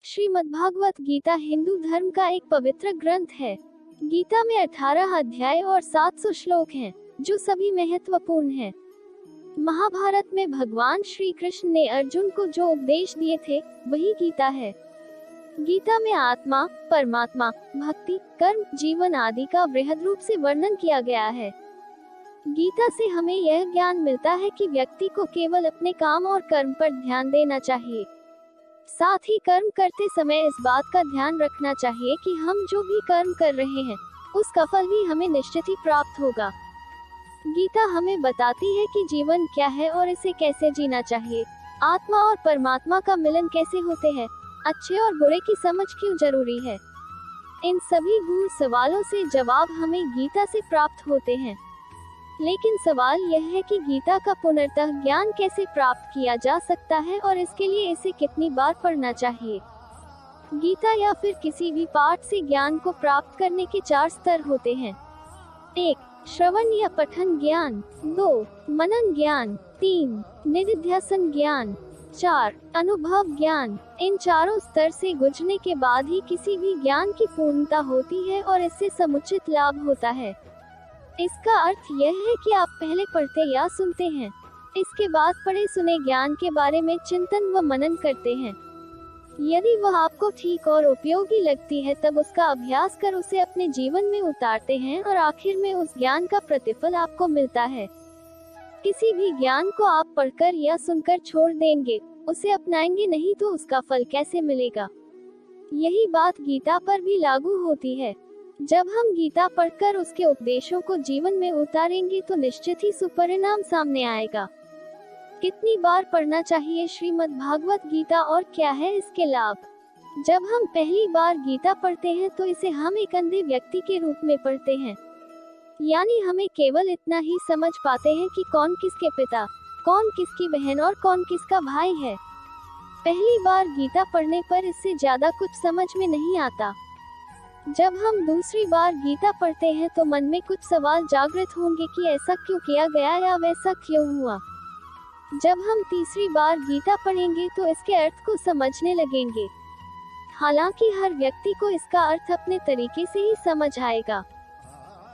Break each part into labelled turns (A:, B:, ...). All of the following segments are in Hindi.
A: श्रीमद्भागवत गीता हिंदू धर्म का एक पवित्र ग्रंथ है। गीता में 18 अध्याय और 700 श्लोक हैं, जो सभी महत्वपूर्ण हैं। महाभारत में भगवान श्री कृष्ण ने अर्जुन को जो उपदेश दिए थे, वही गीता है। गीता में आत्मा, परमात्मा, भक्ति, कर्म, जीवन आदि का बृहद रूप से वर्णन किया गया है। गीता से हमें यह ज्ञान मिलता है कि व्यक्ति को केवल अपने काम और कर्म पर ध्यान देना चाहिए। साथ ही कर्म करते समय इस बात का ध्यान रखना चाहिए कि हम जो भी कर्म कर रहे हैं, उसका फल भी हमें निश्चित ही प्राप्त होगा। गीता हमें बताती है कि जीवन क्या है और इसे कैसे जीना चाहिए। आत्मा और परमात्मा का मिलन कैसे होते हैं, अच्छे और बुरे की समझ क्यों जरूरी है। इन सभी गूढ़ सवालों से जवाब हमें गीता से प्राप्त होते हैं। लेकिन सवाल यह है कि गीता का पुनर्तः ज्ञान कैसे प्राप्त किया जा सकता है और इसके लिए इसे कितनी बार पढ़ना चाहिए। गीता या फिर किसी भी पाठ से ज्ञान को प्राप्त करने के 4 स्तर होते हैं। 1. श्रवण या पठन ज्ञान। 2. मनन ज्ञान। 3. निधिध्यासन ज्ञान। 4. अनुभव ज्ञान। इन चारों स्तर से गुजरने के बाद ही किसी भी ज्ञान की पूर्णता होती है और इससे समुचित लाभ होता है। इसका अर्थ यह है कि आप पहले पढ़ते या सुनते हैं, इसके बाद पढ़े सुने ज्ञान के बारे में चिंतन व मनन करते हैं। यदि वह आपको ठीक और उपयोगी लगती है, तब उसका अभ्यास कर उसे अपने जीवन में उतारते हैं और आखिर में उस ज्ञान का प्रतिफल आपको मिलता है। किसी भी ज्ञान को आप पढ़कर या सुनकर छोड़ देंगे, उसे अपनाएंगे नहीं तो उसका फल कैसे मिलेगा। यही बात गीता पर भी लागू होती है। जब हम गीता पढ़कर उसके उपदेशों को जीवन में उतारेंगे तो निश्चित ही सुपरिणाम सामने आएगा। कितनी बार पढ़ना चाहिए श्रीमद्भागवत गीता और क्या है इसके लाभ? जब हम पहली बार गीता पढ़ते हैं तो इसे हम एक अंधे व्यक्ति के रूप में पढ़ते हैं, यानी हमें केवल इतना ही समझ पाते हैं कि कौन किसके पिता, कौन किसकी बहन और कौन किसका भाई है। पहली बार गीता पढ़ने पर इससे ज्यादा कुछ समझ में नहीं आता। जब हम दूसरी बार गीता पढ़ते हैं तो मन में कुछ सवाल जागृत होंगे कि ऐसा क्यों किया गया या वैसा क्यों हुआ। जब हम तीसरी बार गीता पढ़ेंगे तो इसके अर्थ को समझने लगेंगे। हालांकि हर व्यक्ति को इसका अर्थ अपने तरीके से ही समझ आएगा।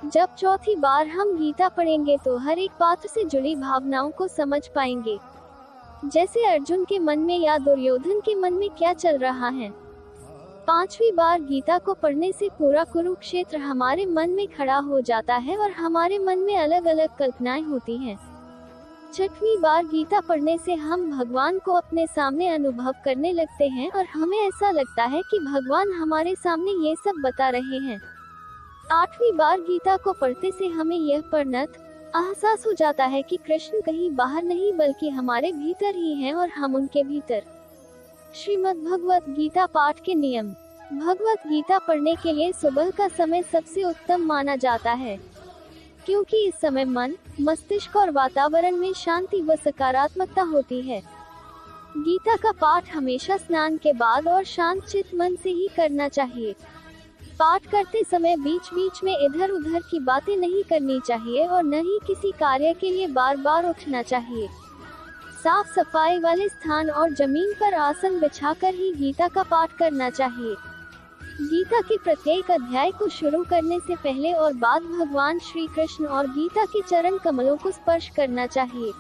A: जब चौथी बार हम गीता पढ़ेंगे तो हर एक पात्र से जुड़ी भावनाओं को समझ पाएंगे, जैसे अर्जुन के मन में या दुर्योधन के मन में क्या चल रहा है। पांचवी बार गीता को पढ़ने से पूरा कुरुक्षेत्र हमारे मन में खड़ा हो जाता है और हमारे मन में अलग अलग कल्पनाएं होती हैं। छठवीं बार गीता पढ़ने से हम भगवान को अपने सामने अनुभव करने लगते हैं और हमें ऐसा लगता है कि भगवान हमारे सामने ये सब बता रहे हैं। आठवीं बार गीता को पढ़ते से हमें यह परिणत एहसास हो जाता है कि कृष्ण कहीं बाहर नहीं बल्कि हमारे भीतर ही हैं और हम उनके भीतर। श्रीमद्भगवत गीता पाठ के नियम। भगवत गीता पढ़ने के लिए सुबह का समय सबसे उत्तम माना जाता है, क्योंकि इस समय मन, मस्तिष्क और वातावरण में शांति व सकारात्मकता होती है। गीता का पाठ हमेशा स्नान के बाद और शांत चित्त मन से ही करना चाहिए। पाठ करते समय बीच बीच में इधर उधर की बातें नहीं करनी चाहिए और न ही किसी कार्य के लिए बार बार उठना चाहिए। साफ सफाई वाले स्थान और जमीन पर आसन बिछाकर ही गीता का पाठ करना चाहिए। गीता के प्रत्येक अध्याय को शुरू करने से पहले और बाद भगवान श्री कृष्ण और गीता के चरण कमलों को स्पर्श करना चाहिए।